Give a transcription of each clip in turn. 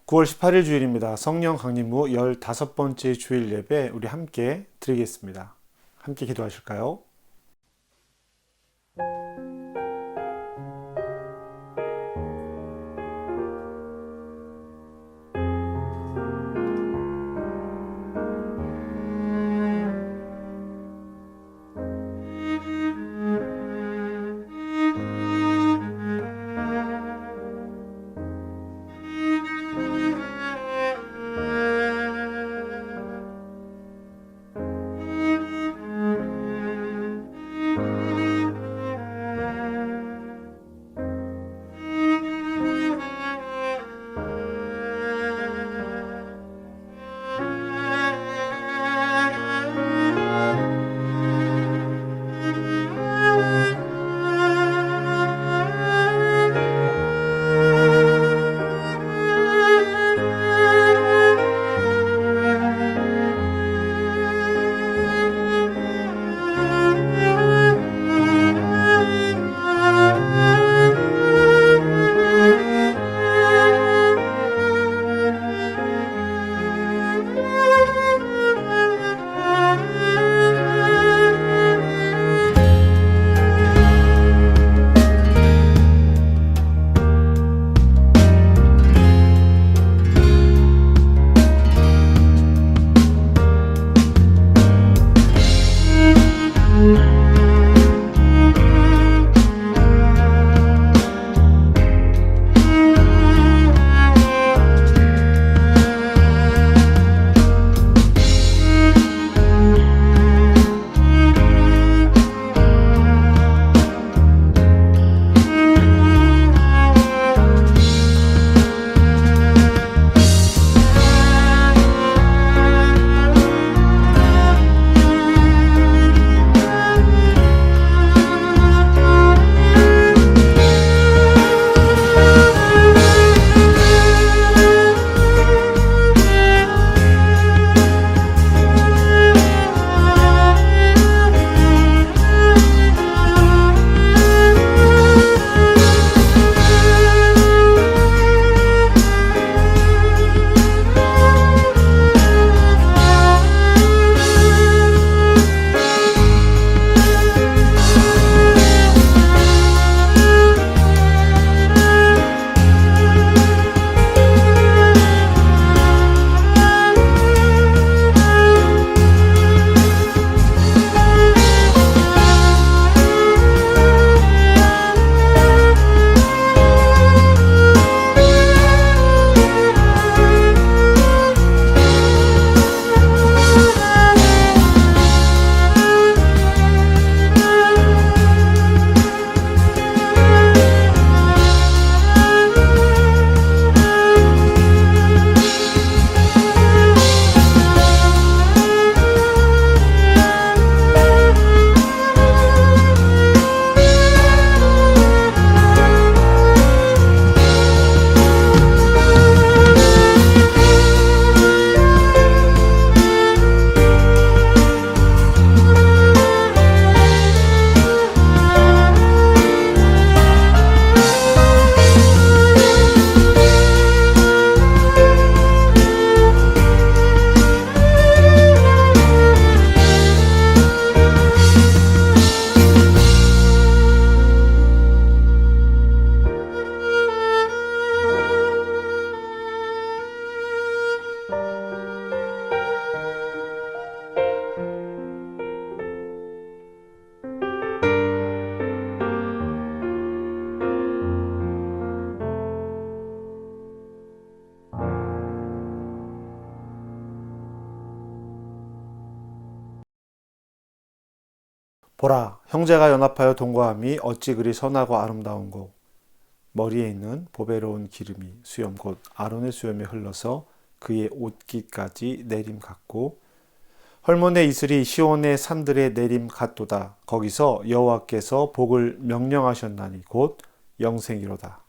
9월 18일 주일입니다. 성령 강림후 15번째 주일 예배 우리 함께 드리겠습니다. 함께 기도하실까요? 보라, 형제가 연합하여 동거함이 어찌 그리 선하고 아름다운고. 머리에 있는 보배로운 기름이 수염 곧 아론의 수염에 흘러서 그의 옷깃까지 내림 같고, 헐몬의 이슬이 시온의 산들에 내림 같도다. 거기서 여호와께서 복을 명령하셨나니 곧 영생이로다.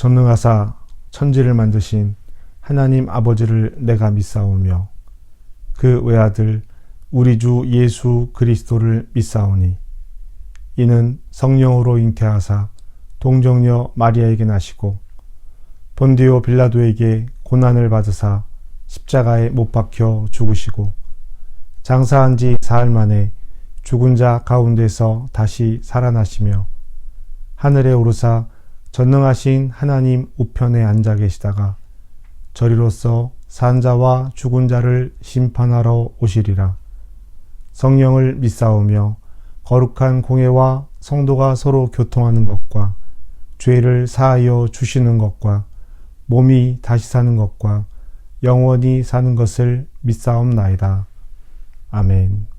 전능하사 천지를 만드신 하나님 아버지를 내가 믿사오며 그 외아들 우리 주 예수 그리스도를 믿사오니 이는 성령으로 잉태하사 동정녀 마리아에게 나시고 본디오 빌라도에게 고난을 받으사 십자가에 못 박혀 죽으시고 장사한 지 사흘 만에 죽은 자 가운데서 다시 살아나시며 하늘에 오르사 전능하신 하나님 우편에 앉아 계시다가 저리로서 산 자와 죽은 자를 심판하러 오시리라. 성령을 믿사오며 거룩한 공회와 성도가 서로 교통하는 것과 죄를 사하여 주시는 것과 몸이 다시 사는 것과 영원히 사는 것을 믿사옵나이다. 아멘.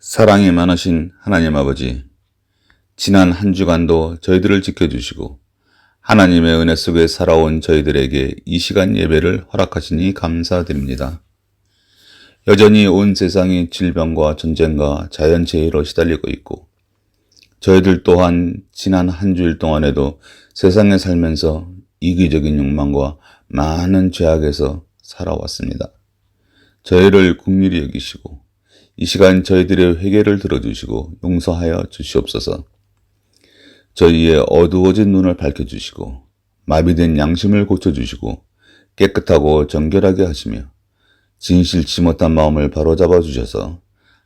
사랑이 많으신 하나님 아버지, 지난 한 주간도 저희들을 지켜주시고 하나님의 은혜 속에 살아온 저희들에게 이 시간 예배를 허락하시니 감사드립니다. 여전히 온 세상이 질병과 전쟁과 자연재해로 시달리고 있고 저희들 또한 지난 한 주일 동안에도 세상에 살면서 이기적인 욕망과 많은 죄악에서 살아왔습니다. 저희를 긍휼히 여기시고 이 시간 저희들의 회개를 들어주시고 용서하여 주시옵소서. 저희의 어두워진 눈을 밝혀주시고 마비된 양심을 고쳐주시고 깨끗하고 정결하게 하시며 진실치 못한 마음을 바로잡아 주셔서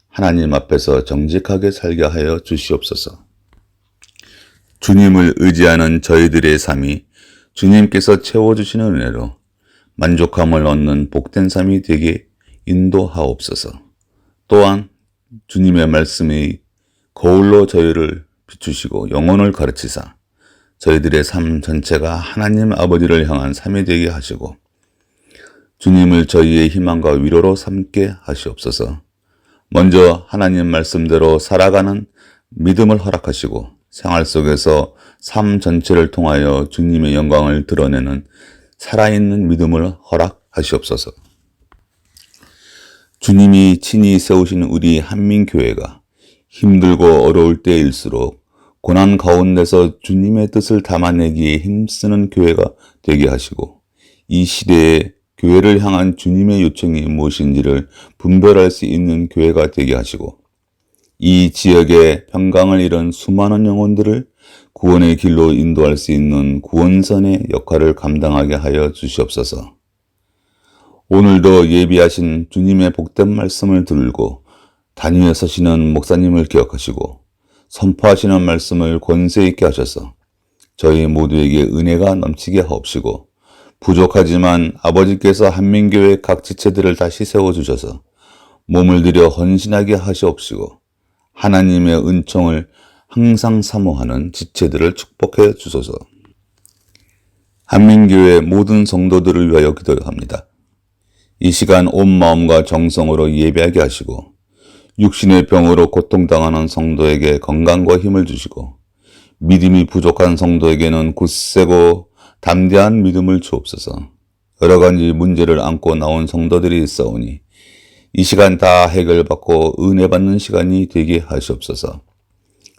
하나님 앞에서 정직하게 살게 하여 주시옵소서. 주님을 의지하는 저희들의 삶이 주님께서 채워주시는 은혜로 만족함을 얻는 복된 삶이 되게 인도하옵소서. 또한 주님의 말씀이 거울로 저희를 비추시고 영혼을 가르치사 저희들의 삶 전체가 하나님 아버지를 향한 삶이 되게 하시고 주님을 저희의 희망과 위로로 삼게 하시옵소서. 먼저 하나님 말씀대로 살아가는 믿음을 허락하시고 생활 속에서 삶 전체를 통하여 주님의 영광을 드러내는 살아있는 믿음을 허락하시옵소서. 주님이 친히 세우신 우리 한민교회가 힘들고 어려울 때일수록 고난 가운데서 주님의 뜻을 담아내기에 힘쓰는 교회가 되게 하시고 이 시대에 교회를 향한 주님의 요청이 무엇인지를 분별할 수 있는 교회가 되게 하시고 이 지역에 평강을 잃은 수많은 영혼들을 구원의 길로 인도할 수 있는 구원선의 역할을 감당하게 하여 주시옵소서. 오늘도 예비하신 주님의 복된 말씀을 들고 단위에 서시는 목사님을 기억하시고 선포하시는 말씀을 권세 있게 하셔서 저희 모두에게 은혜가 넘치게 하옵시고 부족하지만 아버지께서 한민교회 각 지체들을 다시 세워주셔서 몸을 들여 헌신하게 하시옵시고 하나님의 은총을 항상 사모하는 지체들을 축복해 주소서. 한민교회 모든 성도들을 위하여 기도합니다. 이 시간 온 마음과 정성으로 예배하게 하시고 육신의 병으로 고통당하는 성도에게 건강과 힘을 주시고 믿음이 부족한 성도에게는 굳세고 담대한 믿음을 주옵소서. 여러 가지 문제를 안고 나온 성도들이 있사오니 이 시간 다 해결받고 은혜 받는 시간이 되게 하시옵소서.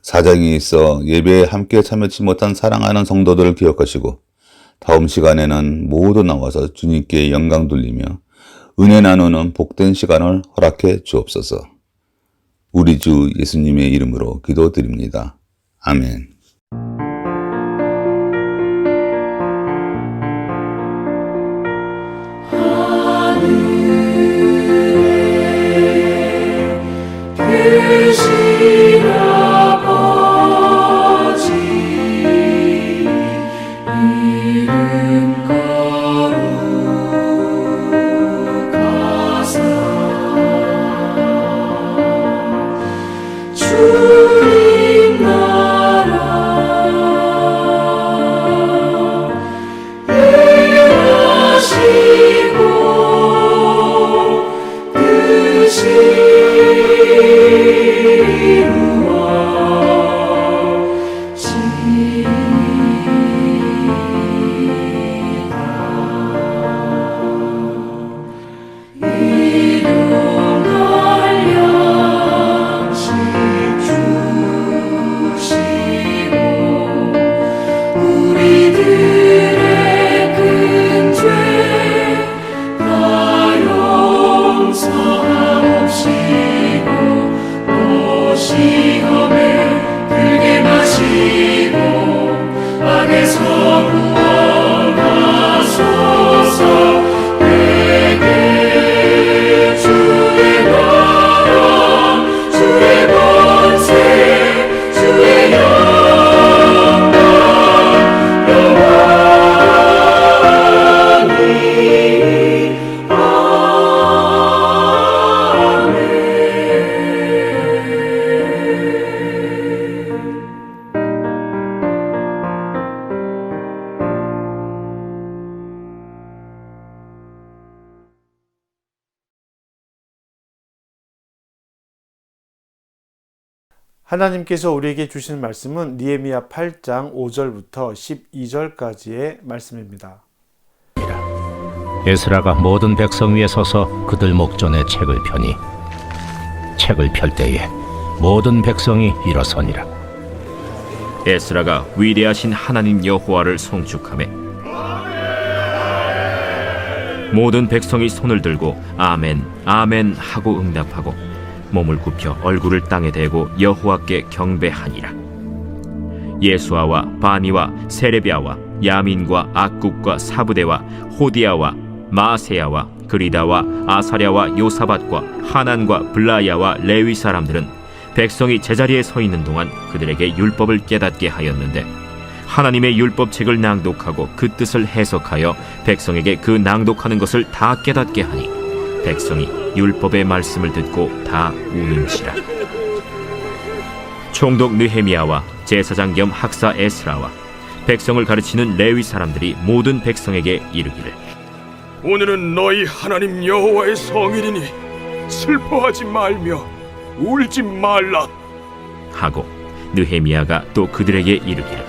사정이 있어 예배에 함께 참여치 못한 사랑하는 성도들을 기억하시고 다음 시간에는 모두 나와서 주님께 영광 돌리며 은혜 나누는 복된 시간을 허락해 주옵소서. 우리 주 예수님의 이름으로 기도드립니다. 아멘. 주님 나라 하나님께서 우리에게 주시는 말씀은 느헤미야 8장 5절부터 12절까지의 말씀입니다. 에스라가 모든 백성 위에 서서 그들 목전에 책을 펴니 책을 펼 때에 모든 백성이 일어서니라. 에스라가 위대하신 하나님 여호와를 송축하매 모든 백성이 손을 들고 아멘 아멘 하고 응답하고 몸을 굽혀 얼굴을 땅에 대고 여호와께 경배하니라. 예수아와 바니와 세레비아와 야민과 악국과 사부대와 호디아와 마세야와 그리다와 아사랴와 요사밧과 하난과 블라야와 레위 사람들은 백성이 제자리에 서 있는 동안 그들에게 율법을 깨닫게 하였는데 하나님의 율법책을 낭독하고 그 뜻을 해석하여 백성에게 그 낭독하는 것을 다 깨닫게 하니 백성이 율법의 말씀을 듣고 다 우는지라. 총독 느헤미야와 제사장 겸 학사 에스라와 백성을 가르치는 레위 사람들이 모든 백성에게 이르기를 오늘은 너희 하나님 여호와의 성일이니 슬퍼하지 말며 울지 말라 하고 느헤미야가 또 그들에게 이르기를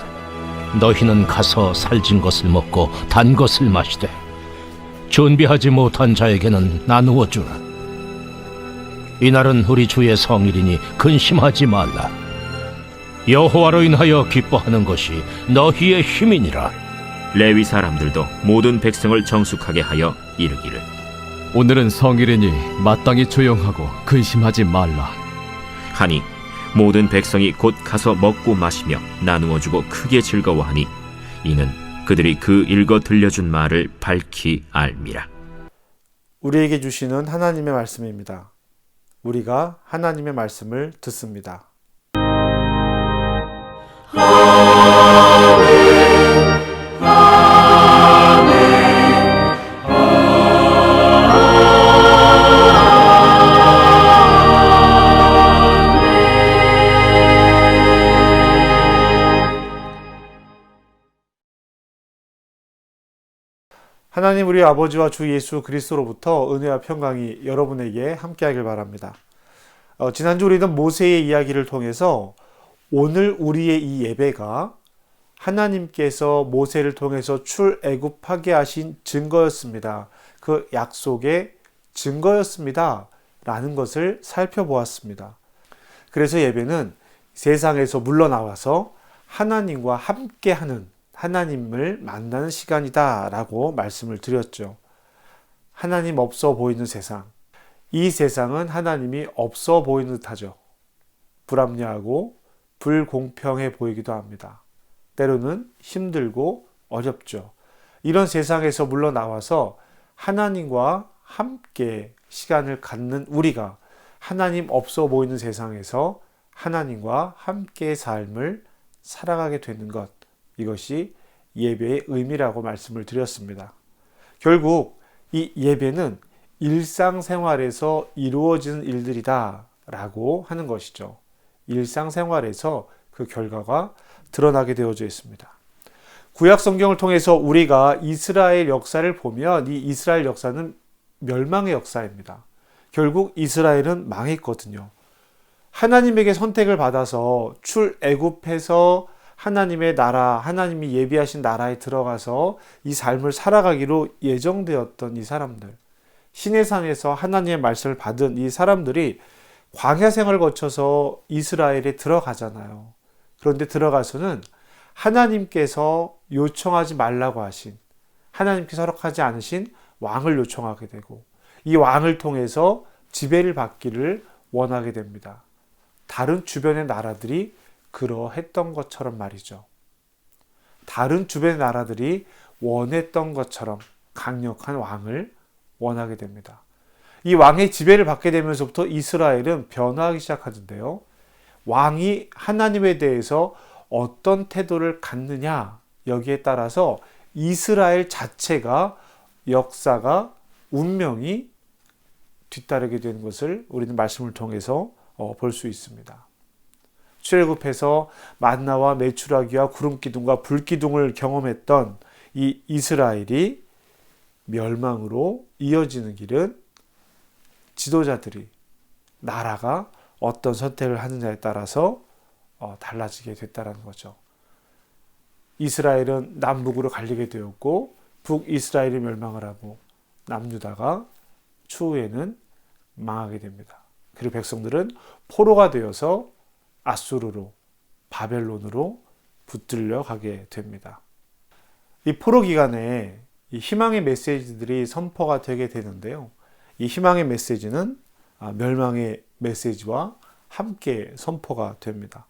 너희는 가서 살진 것을 먹고 단 것을 마시되 준비하지 못한 자에게는 나누어 주라. 이날은 우리 주의 성일이니 근심하지 말라. 여호와로 인하여 기뻐하는 것이 너희의 힘이니라. 레위 사람들도 모든 백성을 정숙하게 하여 이르기를 오늘은 성일이니 마땅히 조용하고 근심하지 말라. 하니 모든 백성이 곧 가서 먹고 마시며 나누어 주고 크게 즐거워하니 이는 그들이 그 읽어 들려준 말을 밝히 알미라. 우리에게 주시는 하나님의 말씀입니다. 우리가 하나님의 말씀을 듣습니다. 하나님 우리 아버지와 주 예수 그리스도로부터 은혜와 평강이 여러분에게 함께하길 바랍니다. 지난주 우리는 모세의 이야기를 통해서 오늘 우리의 이 예배가 하나님께서 모세를 통해서 출애굽하게 하신 증거였습니다. 그 약속의 증거였습니다. 라는 것을 살펴보았습니다. 그래서 예배는 세상에서 물러나와서 하나님과 함께하는 하나님을 만나는 시간이다 라고 말씀을 드렸죠. 하나님 없어 보이는 세상. 이 세상은 하나님이 없어 보이는 듯하죠. 불합리하고 불공평해 보이기도 합니다. 때로는 힘들고 어렵죠. 이런 세상에서 물러나와서 하나님과 함께 시간을 갖는 우리가 하나님 없어 보이는 세상에서 하나님과 함께 삶을 살아가게 되는 것, 이것이 예배의 의미라고 말씀을 드렸습니다. 결국 이 예배는 일상생활에서 이루어지는 일들이다 라고 하는 것이죠. 일상생활에서 그 결과가 드러나게 되어져 있습니다. 구약 성경을 통해서 우리가 이스라엘 역사를 보면 이 이스라엘 역사는 멸망의 역사입니다. 결국 이스라엘은 망했거든요. 하나님에게 선택을 받아서 출애굽해서 하나님의 나라, 하나님이 예비하신 나라에 들어가서 이 삶을 살아가기로 예정되었던 이 사람들, 시내산에서 하나님의 말씀을 받은 이 사람들이 광야 생활을 거쳐서 이스라엘에 들어가잖아요. 그런데 들어가서는 하나님께서 요청하지 말라고 하신, 하나님께서 허락하지 않으신 왕을 요청하게 되고 이 왕을 통해서 지배를 받기를 원하게 됩니다. 다른 주변의 나라들이 그러했던 것처럼 말이죠. 다른 주변의 나라들이 원했던 것처럼 강력한 왕을 원하게 됩니다. 이 왕의 지배를 받게 되면서부터 이스라엘은 변화하기 시작하는데요. 왕이 하나님에 대해서 어떤 태도를 갖느냐, 여기에 따라서 이스라엘 자체가 역사가 운명이 뒤따르게 되는 것을 우리는 말씀을 통해서 볼 수 있습니다. 출애굽해서 만나와 메추라기와 구름기둥과 불기둥을 경험했던 이 이스라엘이 멸망으로 이어지는 길은 지도자들이, 나라가 어떤 선택을 하느냐에 따라서 달라지게 됐다는 거죠. 이스라엘은 남북으로 갈리게 되었고 북이스라엘이 멸망을 하고 남유다가 추후에는 망하게 됩니다. 그리고 백성들은 포로가 되어서 아수르로 바벨론으로 붙들려 가게 됩니다. 이 포로 기간에 이 희망의 메시지들이 선포가 되게 되는데요. 이 희망의 메시지는 멸망의 메시지와 함께 선포가 됩니다.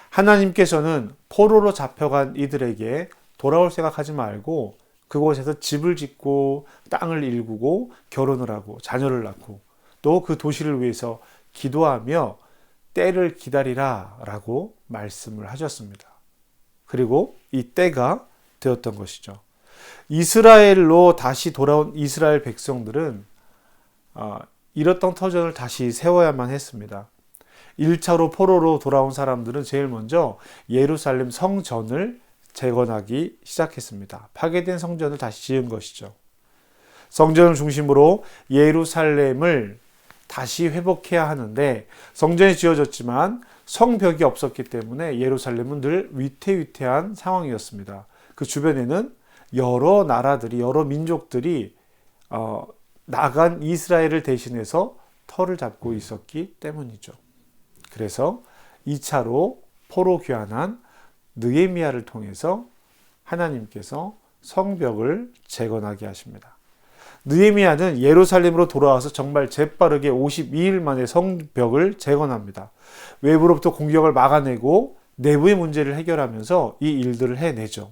하나님께서는 포로로 잡혀간 이들에게 돌아올 생각하지 말고 그곳에서 집을 짓고 땅을 일구고 결혼을 하고 자녀를 낳고 또 그 도시를 위해서 기도하며 때를 기다리라 라고 말씀을 하셨습니다. 그리고 이 때가 되었던 것이죠. 이스라엘로 다시 돌아온 이스라엘 백성들은 잃었던 터전을 다시 세워야만 했습니다. 1차로 포로로 돌아온 사람들은 제일 먼저 예루살렘 성전을 재건하기 시작했습니다. 파괴된 성전을 다시 지은 것이죠. 성전을 중심으로 예루살렘을 다시 회복해야 하는데 성전이 지어졌지만 성벽이 없었기 때문에 예루살렘은 늘 위태위태한 상황이었습니다. 그 주변에는 여러 나라들이 여러 민족들이 나간 이스라엘을 대신해서 터를 잡고 있었기 때문이죠. 그래서 2차로 포로 귀환한 느헤미야를 통해서 하나님께서 성벽을 재건하게 하십니다. 느헤미야는 예루살렘으로 돌아와서 정말 재빠르게 52일 만에 성벽을 재건합니다. 외부로부터 공격을 막아내고 내부의 문제를 해결하면서 이 일들을 해내죠.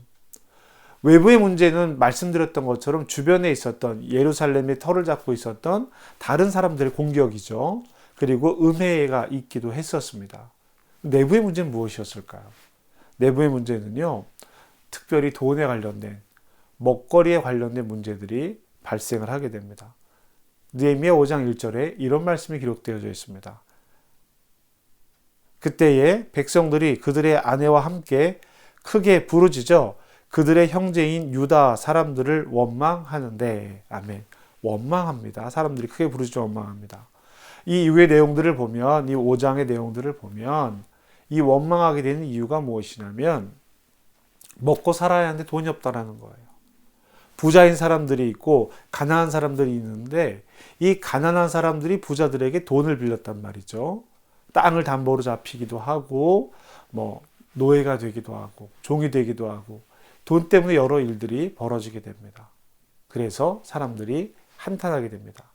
외부의 문제는 말씀드렸던 것처럼 주변에 있었던 예루살렘의 터를 잡고 있었던 다른 사람들의 공격이죠. 그리고 음해가 있기도 했었습니다. 내부의 문제는 무엇이었을까요? 내부의 문제는요, 특별히 돈에 관련된, 먹거리에 관련된 문제들이 발생을 하게 됩니다. 느헤미야 5장 1절에 이런 말씀이 기록되어져 있습니다. 그때에 백성들이 그들의 아내와 함께 크게 부르짖어 그들의 형제인 유다 사람들을 원망하는데, 아멘. 원망합니다. 사람들이 크게 부르짖어 원망합니다. 이 이후의 내용들을 보면, 이 5장의 내용들을 보면 이 원망하게 되는 이유가 무엇이냐면 먹고 살아야 하는데 돈이 없다라는 거예요. 부자인 사람들이 있고 가난한 사람들이 있는데 이 가난한 사람들이 부자들에게 돈을 빌렸단 말이죠. 땅을 담보로 잡히기도 하고 노예가 되기도 하고 종이 되기도 하고 돈 때문에 여러 일들이 벌어지게 됩니다. 그래서 사람들이 한탄하게 됩니다.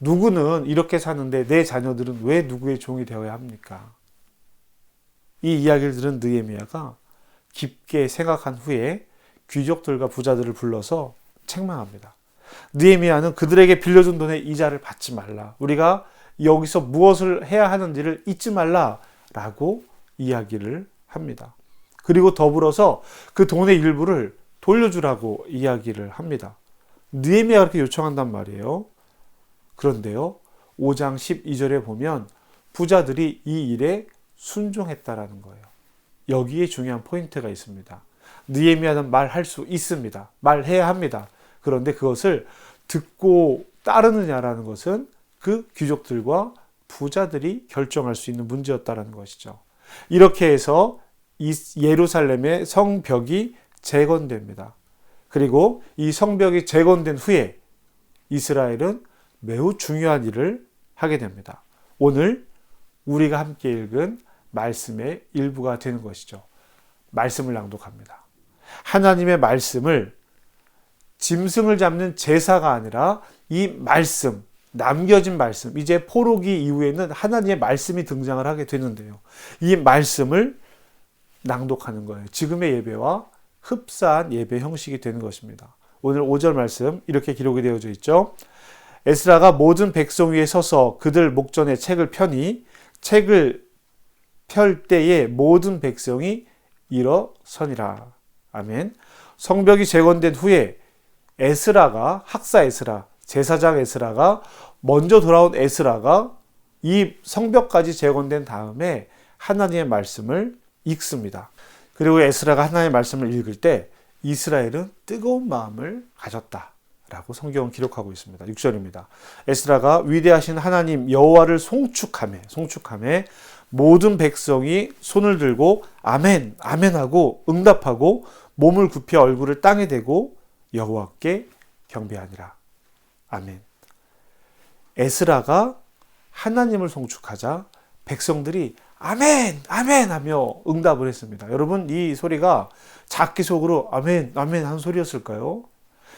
누구는 이렇게 사는데 내 자녀들은 왜 누구의 종이 되어야 합니까? 이 이야기를 들은 느헤미야가 깊게 생각한 후에 귀족들과 부자들을 불러서 책망합니다. 느헤미야는 그들에게 빌려준 돈의 이자를 받지 말라. 우리가 여기서 무엇을 해야 하는지를 잊지 말라라고 이야기를 합니다. 그리고 더불어서 그 돈의 일부를 돌려주라고 이야기를 합니다. 느헤미야가 그렇게 요청한단 말이에요. 그런데요, 5장 12절에 보면 부자들이 이 일에 순종했다라는 거예요. 여기에 중요한 포인트가 있습니다. 느헤미야는 말할 수 있습니다. 말해야 합니다. 그런데 그것을 듣고 따르느냐라는 것은 그 귀족들과 부자들이 결정할 수 있는 문제였다는 것이죠. 이렇게 해서 예루살렘의 성벽이 재건됩니다. 그리고 이 성벽이 재건된 후에 이스라엘은 매우 중요한 일을 하게 됩니다. 오늘 우리가 함께 읽은 말씀의 일부가 되는 것이죠. 말씀을 낭독합니다. 하나님의 말씀을 짐승을 잡는 제사가 아니라 이 말씀, 남겨진 말씀, 이제 포로기 이후에는 하나님의 말씀이 등장을 하게 되는데요. 이 말씀을 낭독하는 거예요. 지금의 예배와 흡사한 예배 형식이 되는 것입니다. 오늘 5절 말씀 이렇게 기록이 되어져 있죠. 에스라가 모든 백성 위에 서서 그들 목전에 책을 펴니 책을 펼 때에 모든 백성이 일어서니라. 아멘. 성벽이 재건된 후에 에스라가, 학사 에스라, 제사장 에스라가, 먼저 돌아온 에스라가 이 성벽까지 재건된 다음에 하나님의 말씀을 읽습니다. 그리고 에스라가 하나님의 말씀을 읽을 때 이스라엘은 뜨거운 마음을 가졌다 라고 성경은 기록하고 있습니다. 6절입니다. 에스라가 위대하신 하나님 여호와를 송축하며 모든 백성이 손을 들고 아멘, 아멘하고 응답하고 몸을 굽혀 얼굴을 땅에 대고 여호와께 경배하니라. 아멘. 에스라가 하나님을 송축하자 백성들이 아멘, 아멘 하며 응답을 했습니다. 여러분, 이 소리가 작게 속으로 아멘, 아멘 하는 소리였을까요?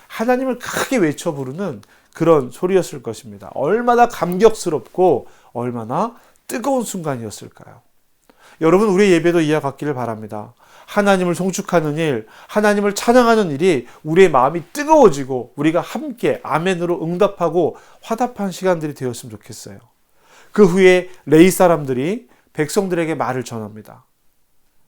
하나님을 크게 외쳐 부르는 그런 소리였을 것입니다. 얼마나 감격스럽고 얼마나 뜨거운 순간이었을까요? 여러분, 우리의 예배도 이와 같기를 바랍니다. 하나님을 송축하는 일, 하나님을 찬양하는 일이 우리의 마음이 뜨거워지고 우리가 함께 아멘으로 응답하고 화답한 시간들이 되었으면 좋겠어요. 그 후에 레위 사람들이 백성들에게 말을 전합니다.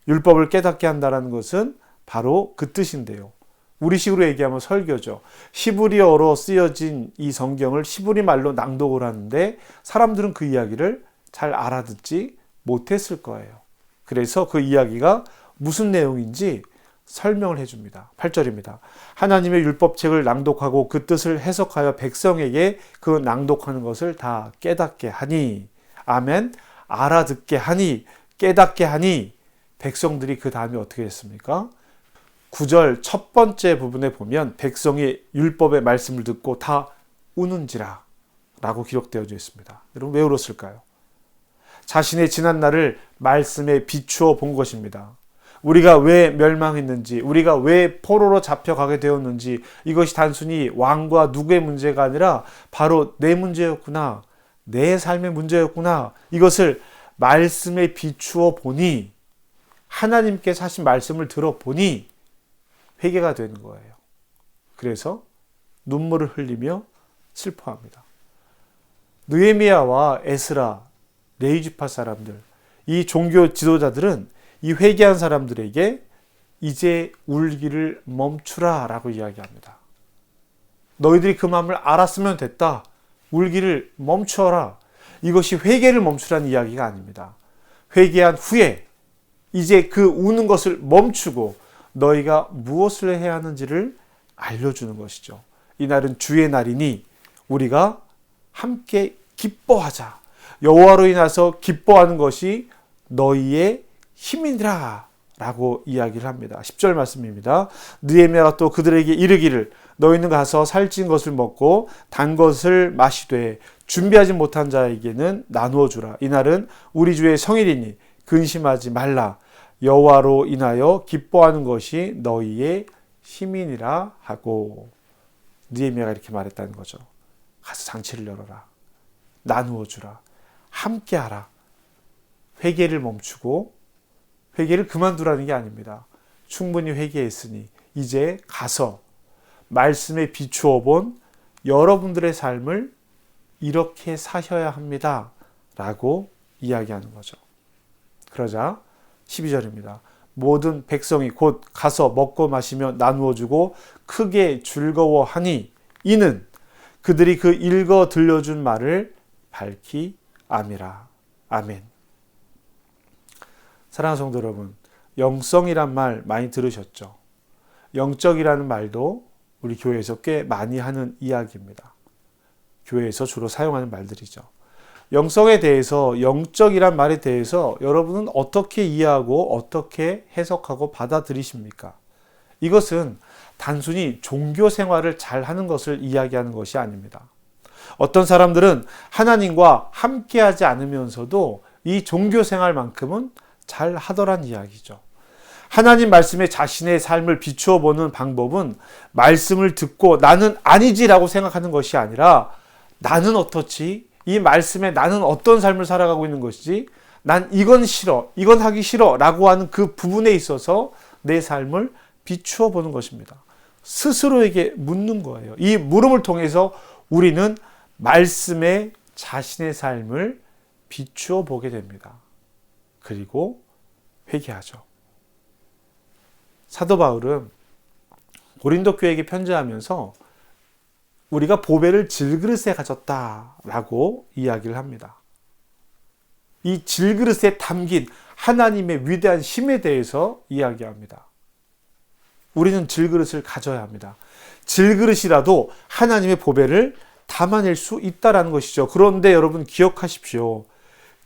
율법을 깨닫게 한다는 것은 바로 그 뜻인데요. 우리식으로 얘기하면 설교죠. 히브리어로 쓰여진 이 성경을 히브리 말로 낭독을 하는데 사람들은 그 이야기를 잘 알아듣지 못했을 거예요. 그래서 그 이야기가 무슨 내용인지 설명을 해줍니다. 8절입니다. 하나님의 율법책을 낭독하고 그 뜻을 해석하여 백성에게 그 낭독하는 것을 다 깨닫게 하니, 아멘, 알아듣게 하니, 깨닫게 하니, 백성들이 그 다음에 어떻게 했습니까? 9절 첫 번째 부분에 보면 백성이 율법의 말씀을 듣고 다 우는지라 라고 기록되어 있습니다. 여러분, 왜 울었을까요? 자신의 지난 날을 말씀에 비추어 본 것입니다. 우리가 왜 멸망했는지, 우리가 왜 포로로 잡혀가게 되었는지, 이것이 단순히 왕과 누구의 문제가 아니라 바로 내 문제였구나, 내 삶의 문제였구나, 이것을 말씀에 비추어 보니, 하나님께서 하신 말씀을 들어보니 회개가 되는 거예요. 그래서 눈물을 흘리며 슬퍼합니다. 느헤미야와 에스라, 레위지파 사람들, 이 종교 지도자들은 이 회개한 사람들에게 이제 울기를 멈추라 라고 이야기합니다. 너희들이 그 마음을 알았으면 됐다. 울기를 멈춰라. 이것이 회개를 멈추라는 이야기가 아닙니다. 회개한 후에 이제 그 우는 것을 멈추고 너희가 무엇을 해야 하는지를 알려주는 것이죠. 이날은 주의 날이니 우리가 함께 기뻐하자. 여호와로 인해서 기뻐하는 것이 너희의 힘이니라 라고 이야기를 합니다. 10절 말씀입니다. 느헤미야가 또 그들에게 이르기를 너희는 가서 살찐 것을 먹고 단 것을 마시되 준비하지 못한 자에게는 나누어 주라. 이날은 우리 주의 성일이니 근심하지 말라. 여호와로 인하여 기뻐하는 것이 너희의 힘이니라 하고, 느헤미야가 이렇게 말했다는 거죠. 가서 장치를 열어라. 나누어 주라. 함께 하라. 회개를 멈추고 회개를 그만두라는 게 아닙니다. 충분히 회개했으니 이제 가서 말씀에 비추어 본 여러분들의 삶을 이렇게 사셔야 합니다 라고 이야기하는 거죠. 그러자 12절입니다. 모든 백성이 곧 가서 먹고 마시며 나누어 주고 크게 즐거워하니 이는 그들이 그 읽어 들려준 말을 밝히 암이라. 아멘. 사랑하는 성도 여러분, 영성이란 말 많이 들으셨죠? 영적이라는 말도 우리 교회에서 꽤 많이 하는 이야기입니다. 교회에서 주로 사용하는 말들이죠. 영성에 대해서, 영적이란 말에 대해서 여러분은 어떻게 이해하고 어떻게 해석하고 받아들이십니까? 이것은 단순히 종교 생활을 잘 하는 것을 이야기하는 것이 아닙니다. 어떤 사람들은 하나님과 함께하지 않으면서도 이 종교 생활만큼은 잘 하더란 이야기죠. 하나님 말씀에 자신의 삶을 비추어 보는 방법은 말씀을 듣고 나는 아니지라고 생각하는 것이 아니라 나는 어떻지? 이 말씀에 나는 어떤 삶을 살아가고 있는 것이지? 난 이건 싫어, 이건 하기 싫어 라고 하는 그 부분에 있어서 내 삶을 비추어 보는 것입니다. 스스로에게 묻는 거예요. 이 물음을 통해서 우리는 말씀에 자신의 삶을 비추어 보게 됩니다. 그리고 회개하죠. 사도 바울은 고린도 교회에게 편지하면서 우리가 보배를 질그릇에 가졌다라고 이야기를 합니다. 이 질그릇에 담긴 하나님의 위대한 힘에 대해서 이야기합니다. 우리는 질그릇을 가져야 합니다. 질그릇이라도 하나님의 보배를 담아낼 수 있다라는 것이죠. 그런데 여러분 기억하십시오.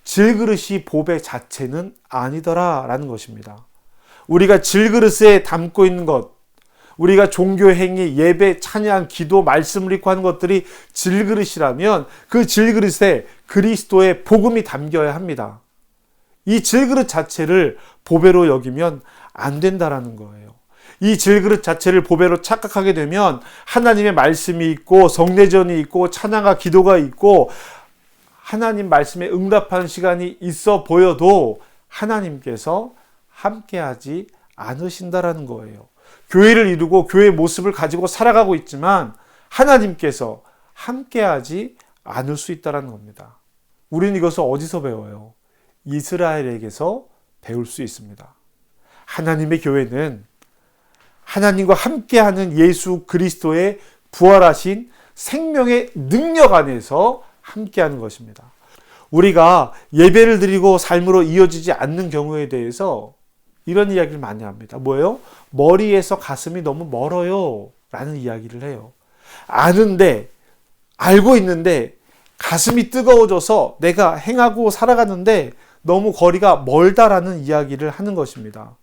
질그릇이 보배 자체는 아니더라라는 것입니다. 우리가 질그릇에 담고 있는 것, 우리가 종교 행위, 예배, 찬양, 기도, 말씀을 읽고 하는 것들이 질그릇이라면 그 질그릇에 그리스도의 복음이 담겨야 합니다. 이 질그릇 자체를 보배로 여기면 안 된다라는 거예요. 이 질그릇 자체를 보배로 착각하게 되면 하나님의 말씀이 있고 성례전이 있고 찬양과 기도가 있고 하나님 말씀에 응답하는 시간이 있어 보여도 하나님께서 함께하지 않으신다라는 거예요. 교회를 이루고 교회의 모습을 가지고 살아가고 있지만 하나님께서 함께하지 않을 수 있다는 겁니다. 우리는 이것을 어디서 배워요? 이스라엘에게서 배울 수 있습니다. 하나님의 교회는 하나님과 함께하는 예수 그리스도의 부활하신 생명의 능력 안에서 함께하는 것입니다. 우리가 예배를 드리고 삶으로 이어지지 않는 경우에 대해서 이런 이야기를 많이 합니다. 뭐예요? 머리에서 가슴이 너무 멀어요 라는 이야기를 해요. 아는데, 알고 있는데 가슴이 뜨거워져서 내가 행하고 살아가는데 너무 거리가 멀다라는 이야기를 하는 것입니다.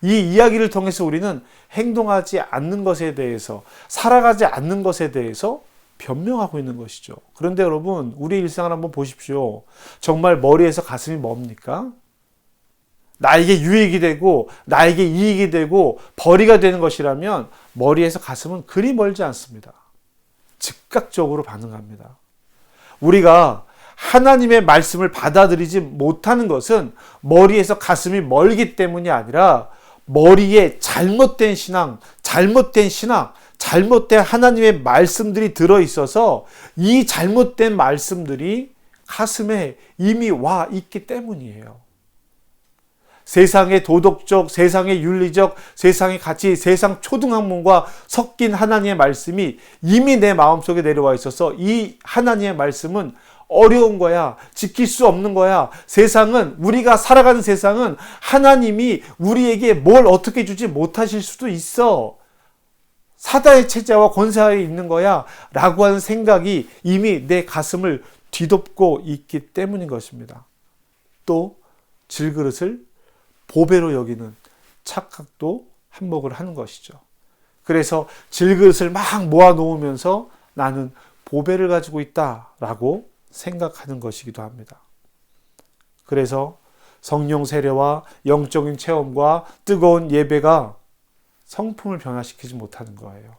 이 이야기를 통해서 우리는 행동하지 않는 것에 대해서, 살아가지 않는 것에 대해서 변명하고 있는 것이죠. 그런데 여러분, 우리의 일상을 한번 보십시오. 정말 머리에서 가슴이 멉니까? 나에게 유익이 되고 나에게 이익이 되고 벌이가 되는 것이라면 머리에서 가슴은 그리 멀지 않습니다. 즉각적으로 반응합니다. 우리가 하나님의 말씀을 받아들이지 못하는 것은 머리에서 가슴이 멀기 때문이 아니라 머리에 잘못된 신앙, 잘못된 하나님의 말씀들이 들어있어서 이 잘못된 말씀들이 가슴에 이미 와 있기 때문이에요. 세상의 도덕적, 세상의 윤리적, 세상의 가치, 세상 초등학문과 섞인 하나님의 말씀이 이미 내 마음속에 내려와 있어서 이 하나님의 말씀은 어려운 거야. 지킬 수 없는 거야. 세상은, 우리가 살아가는 세상은 하나님이 우리에게 뭘 어떻게 주지 못하실 수도 있어. 사단의 체제와 권세하에 있는 거야. 라고 하는 생각이 이미 내 가슴을 뒤덮고 있기 때문인 것입니다. 또 질그릇을 보배로 여기는 착각도 한몫을 하는 것이죠. 그래서 질그릇을 막 모아 놓으면서 나는 보배를 가지고 있다라고 생각하는 것이기도 합니다. 그래서 성령 세례와 영적인 체험과 뜨거운 예배가 성품을 변화시키지 못하는 거예요.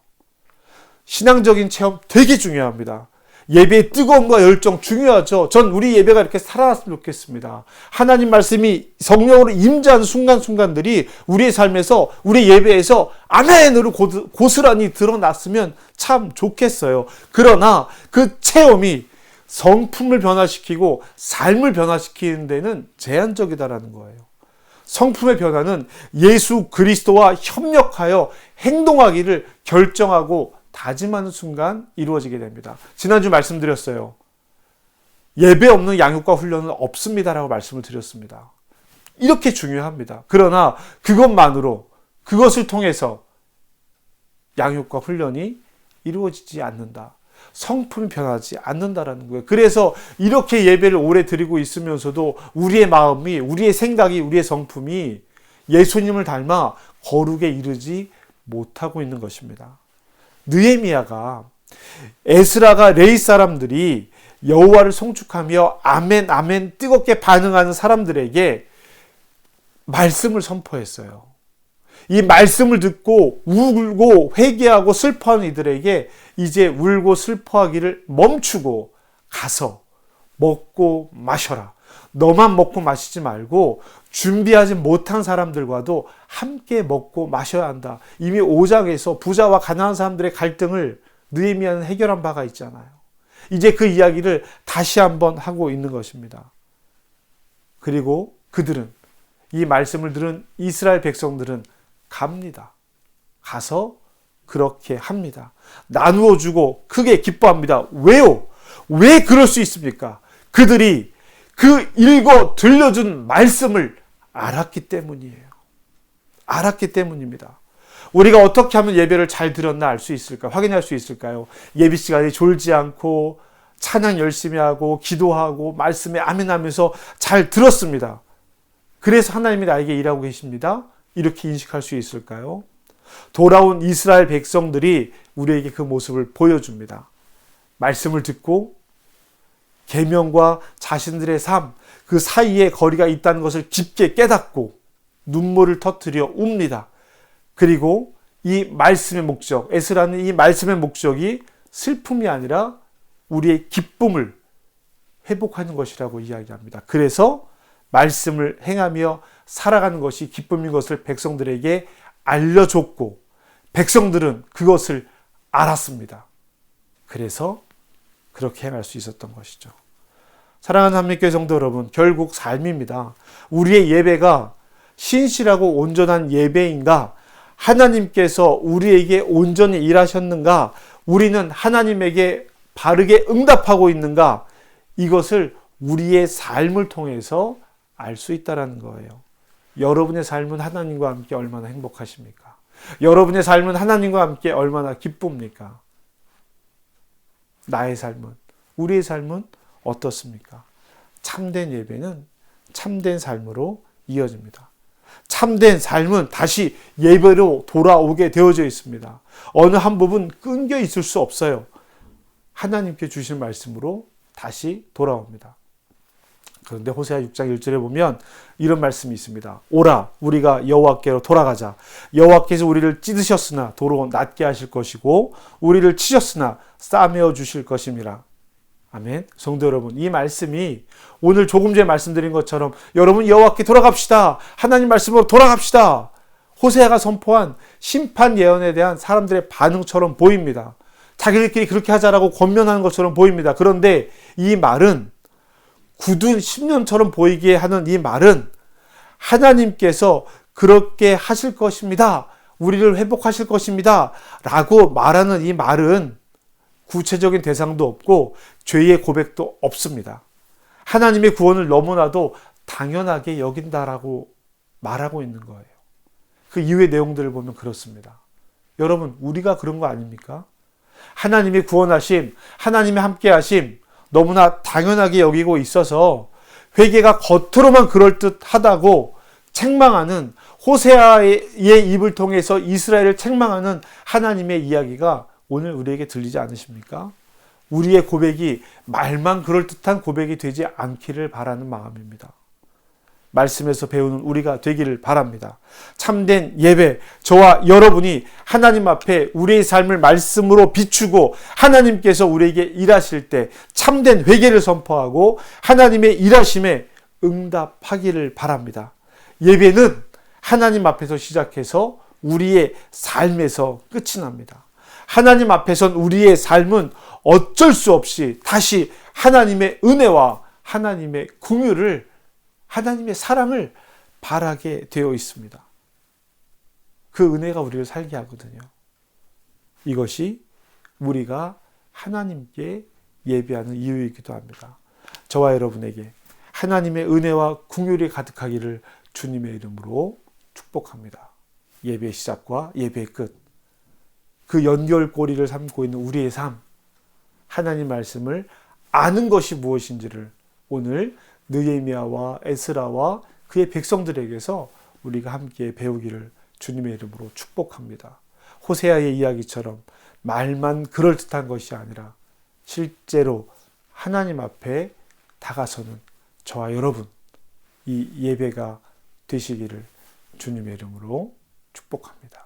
신앙적인 체험 되게 중요합니다. 예배의 뜨거움과 열정 중요하죠. 전 우리 예배가 이렇게 살아났으면 좋겠습니다. 하나님 말씀이 성령으로 임재하는 순간순간들이 우리의 삶에서, 우리 예배에서 아멘으로 고스란히 드러났으면 참 좋겠어요. 그러나 그 체험이 성품을 변화시키고 삶을 변화시키는 데는 제한적이다라는 거예요. 성품의 변화는 예수 그리스도와 협력하여 행동하기를 결정하고 다짐하는 순간 이루어지게 됩니다. 지난주 말씀드렸어요. 예배 없는 양육과 훈련은 없습니다라고 말씀을 드렸습니다. 이렇게 중요합니다. 그러나 그것만으로, 그것을 통해서 양육과 훈련이 이루어지지 않는다. 성품이 변하지 않는다라는 거예요. 그래서 이렇게 예배를 오래 드리고 있으면서도 우리의 마음이, 우리의 생각이, 우리의 성품이 예수님을 닮아 거룩에 이르지 못하고 있는 것입니다. 느헤미야가, 에스라가, 레위 사람들이 여호와를 송축하며 아멘 아멘 뜨겁게 반응하는 사람들에게 말씀을 선포했어요. 이 말씀을 듣고 울고 회개하고 슬퍼하는 이들에게 이제 울고 슬퍼하기를 멈추고 가서 먹고 마셔라. 너만 먹고 마시지 말고 준비하지 못한 사람들과도 함께 먹고 마셔야 한다. 이미 5장에서 부자와 가난한 사람들의 갈등을 느헤미야는 해결한 바가 있잖아요. 이제 그 이야기를 다시 한번 하고 있는 것입니다. 그리고 그들은, 이 말씀을 들은 이스라엘 백성들은 갑니다. 가서 그렇게 합니다. 나누어 주고 크게 기뻐합니다. 왜요? 왜 그럴 수 있습니까? 그들이 그 읽어 들려준 말씀을 알았기 때문이에요. 알았기 때문입니다. 우리가 어떻게 하면 예배를 잘 드렸나 알 수 있을까? 확인할 수 있을까요? 예배 시간에 졸지 않고 찬양 열심히 하고 기도하고 말씀에 아멘하면서 잘 들었습니다. 그래서 하나님이 나에게 일하고 계십니다. 이렇게 인식할 수 있을까요? 돌아온 이스라엘 백성들이 우리에게 그 모습을 보여줍니다. 말씀을 듣고 계명과 자신들의 삶, 그 사이에 거리가 있다는 것을 깊게 깨닫고 눈물을 터뜨려 웁니다. 그리고 이 말씀의 목적, 에스라는 이 말씀의 목적이 슬픔이 아니라 우리의 기쁨을 회복하는 것이라고 이야기합니다. 그래서 말씀을 행하며 살아가는 것이 기쁨인 것을 백성들에게 알려줬고 백성들은 그것을 알았습니다. 그래서 그렇게 행할 수 있었던 것이죠. 사랑하는 한민교회 성도 여러분, 결국 삶입니다. 우리의 예배가 신실하고 온전한 예배인가? 하나님께서 우리에게 온전히 일하셨는가? 우리는 하나님에게 바르게 응답하고 있는가? 이것을 우리의 삶을 통해서 알 수 있다는 거예요. 여러분의 삶은 하나님과 함께 얼마나 행복하십니까? 여러분의 삶은 하나님과 함께 얼마나 기쁩니까? 나의 삶은, 우리의 삶은 어떻습니까? 참된 예배는 참된 삶으로 이어집니다. 참된 삶은 다시 예배로 돌아오게 되어져 있습니다. 어느 한 부분 끊겨 있을 수 없어요. 하나님께 주신 말씀으로 다시 돌아옵니다. 그런데 호세아 6장 1절에 보면 이런 말씀이 있습니다. 오라, 우리가 여호와께로 돌아가자. 여호와께서 우리를 찢으셨으나 도로 낫게 하실 것이고 우리를 치셨으나 싸매어 주실 것임이라. 아멘. 성도 여러분, 이 말씀이 오늘 조금 전에 말씀드린 것처럼 여러분 여호와께 돌아갑시다. 하나님 말씀으로 돌아갑시다. 호세아가 선포한 심판 예언에 대한 사람들의 반응처럼 보입니다. 자기들끼리 그렇게 하자라고 권면하는 것처럼 보입니다. 그런데 이 말은 굳은 10년처럼 보이게 하는 이 말은 하나님께서 그렇게 하실 것입니다. 우리를 회복하실 것입니다. 라고 말하는 이 말은 구체적인 대상도 없고 죄의 고백도 없습니다. 하나님의 구원을 너무나도 당연하게 여긴다라고 말하고 있는 거예요. 그 이후의 내용들을 보면 그렇습니다. 여러분, 우리가 그런 거 아닙니까? 하나님의 구원하심, 하나님의 함께하심 너무나 당연하게 여기고 있어서 회개가 겉으로만 그럴듯하다고 책망하는 호세아의 입을 통해서 이스라엘을 책망하는 하나님의 이야기가 오늘 우리에게 들리지 않으십니까? 우리의 고백이 말만 그럴듯한 고백이 되지 않기를 바라는 마음입니다. 말씀에서 배우는 우리가 되기를 바랍니다. 참된 예배, 저와 여러분이 하나님 앞에 우리의 삶을 말씀으로 비추고 하나님께서 우리에게 일하실 때 참된 회개를 선포하고 하나님의 일하심에 응답하기를 바랍니다. 예배는 하나님 앞에서 시작해서 우리의 삶에서 끝이 납니다. 하나님 앞에선 우리의 삶은 어쩔 수 없이 다시 하나님의 은혜와 하나님의 긍휼을, 하나님의 사랑을 바라게 되어 있습니다. 그 은혜가 우리를 살게 하거든요. 이것이 우리가 하나님께 예배하는 이유이기도 합니다. 저와 여러분에게 하나님의 은혜와 긍휼이 가득하기를 주님의 이름으로 축복합니다. 예배의 시작과 예배의 끝, 그 연결고리를 삼고 있는 우리의 삶, 하나님 말씀을 아는 것이 무엇인지를 오늘 느헤미야와 에스라와 그의 백성들에게서 우리가 함께 배우기를 주님의 이름으로 축복합니다. 호세아의 이야기처럼 말만 그럴듯한 것이 아니라 실제로 하나님 앞에 다가서는 저와 여러분, 이 예배가 되시기를 주님의 이름으로 축복합니다.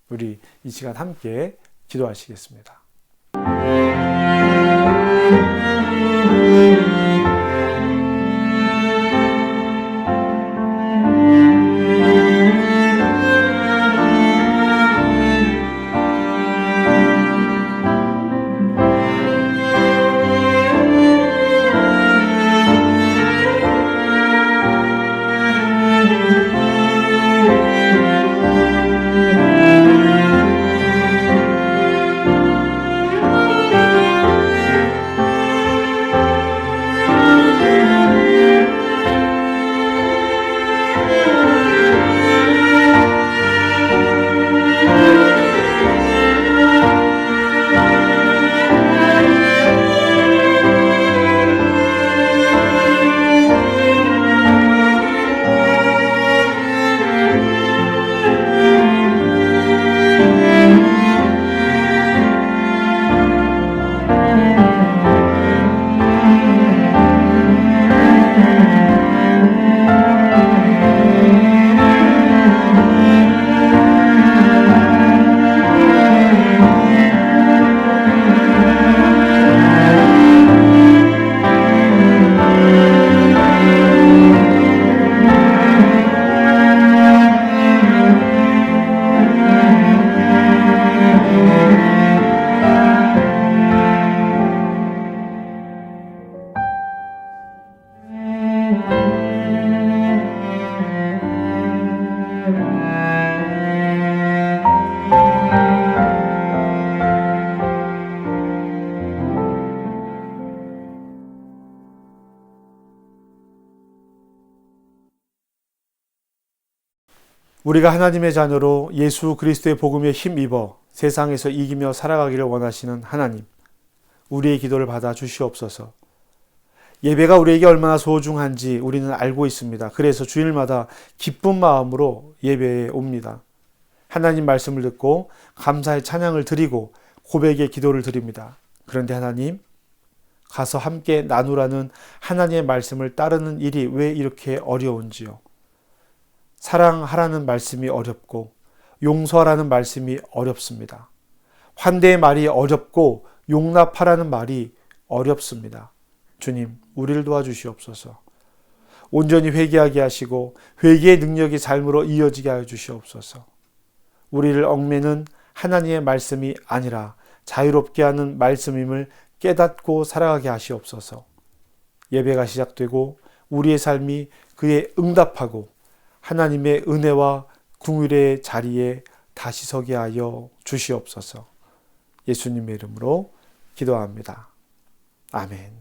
우리 이 시간 함께 기도하시겠습니다. 우리가 하나님의 자녀로 예수 그리스도의 복음에 힘입어 세상에서 이기며 살아가기를 원하시는 하나님, 우리의 기도를 받아 주시옵소서. 예배가 우리에게 얼마나 소중한지 우리는 알고 있습니다. 그래서 주일마다 기쁜 마음으로 예배에 옵니다. 하나님 말씀을 듣고 감사의 찬양을 드리고 고백의 기도를 드립니다. 그런데 하나님, 가서 함께 나누라는 하나님의 말씀을 따르는 일이 왜 이렇게 어려운지요? 사랑하라는 말씀이 어렵고 용서하라는 말씀이 어렵습니다. 환대의 말이 어렵고 용납하라는 말이 어렵습니다. 주님, 우리를 도와주시옵소서. 온전히 회개하게 하시고 회개의 능력이 삶으로 이어지게 하여 주시옵소서. 우리를 얽매는 하나님의 말씀이 아니라 자유롭게 하는 말씀임을 깨닫고 살아가게 하시옵소서. 예배가 시작되고 우리의 삶이 그에 응답하고 하나님의 은혜와 긍휼의 자리에 다시 서게 하여 주시옵소서. 예수님의 이름으로 기도합니다. 아멘.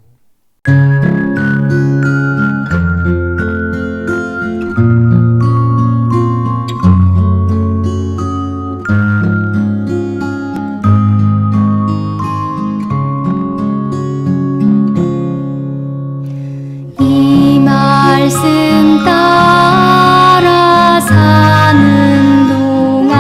이 말씀 따라 사는 동안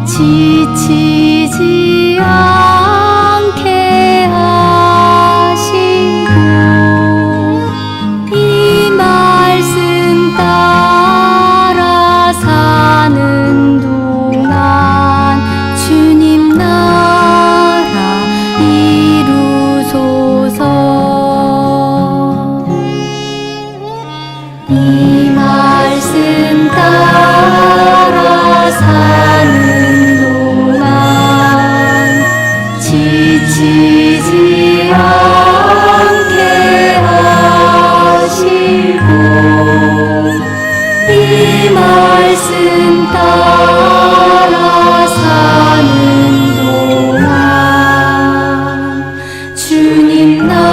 지치지 않게 하시고 이 말씀 따라 사는 동안 주님 나라 이루소서. 이 말씀 따라 사는 동안 지치지 않게 하시고 이 말씀 따라 사는 동안 주님 나라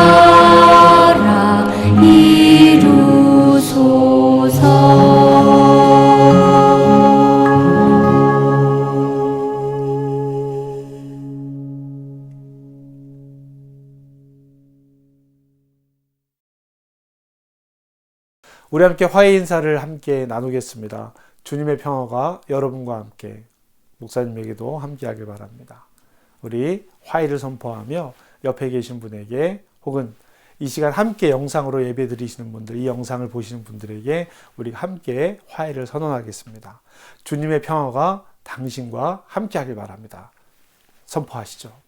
우리 함께 화해 인사를 함께 나누겠습니다. 주님의 평화가 여러분과 함께, 목사님에게도 함께하길 바랍니다. 우리 화해를 선포하며 옆에 계신 분에게 혹은 이 시간 함께 영상으로 예배 드리시는 분들, 이 영상을 보시는 분들에게 우리 함께 화해를 선언하겠습니다. 주님의 평화가 당신과 함께하길 바랍니다. 선포하시죠.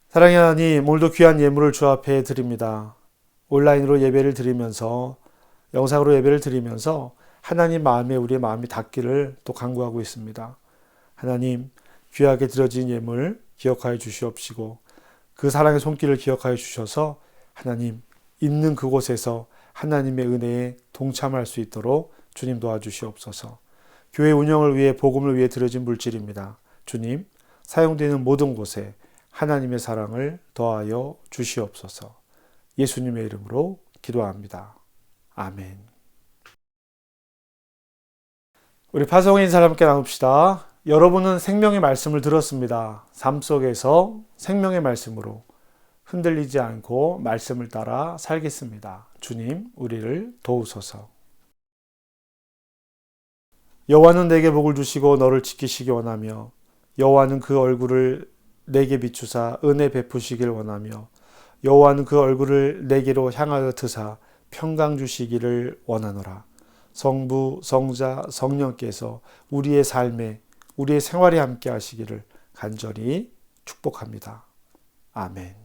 사랑의 하나님, 오늘도 귀한 예물을 주 앞에 드립니다. 온라인으로 예배를 드리면서, 영상으로 예배를 드리면서 하나님 마음에 우리의 마음이 닿기를 또 간구하고 있습니다. 하나님, 귀하게 드려진 예물 기억하여 주시옵시고 그 사랑의 손길을 기억하여 주셔서 하나님, 있는 그곳에서 하나님의 은혜에 동참할 수 있도록 주님 도와주시옵소서. 교회 운영을 위해, 복음을 위해 드려진 물질입니다. 주님, 사용되는 모든 곳에 하나님의 사랑을 더하여 주시옵소서. 예수님의 이름으로 기도합니다. 아멘. 우리 파송의 인사를 함께 나눕시다. 여러분은 생명의 말씀을 들었습니다. 삶 속에서 생명의 말씀으로 흔들리지 않고 말씀을 따라 살겠습니다. 주님, 우리를 도우소서. 여호와는 내게 복을 주시고 너를 지키시기 원하며 여호와는 그 얼굴을 내게 비추사 은혜 베푸시길 원하며 여호와는 그 얼굴을 내게로 향하여 드사 평강 주시기를 원하노라. 성부, 성자, 성령께서 우리의 삶에, 우리의 생활에 함께 하시기를 간절히 축복합니다. 아멘.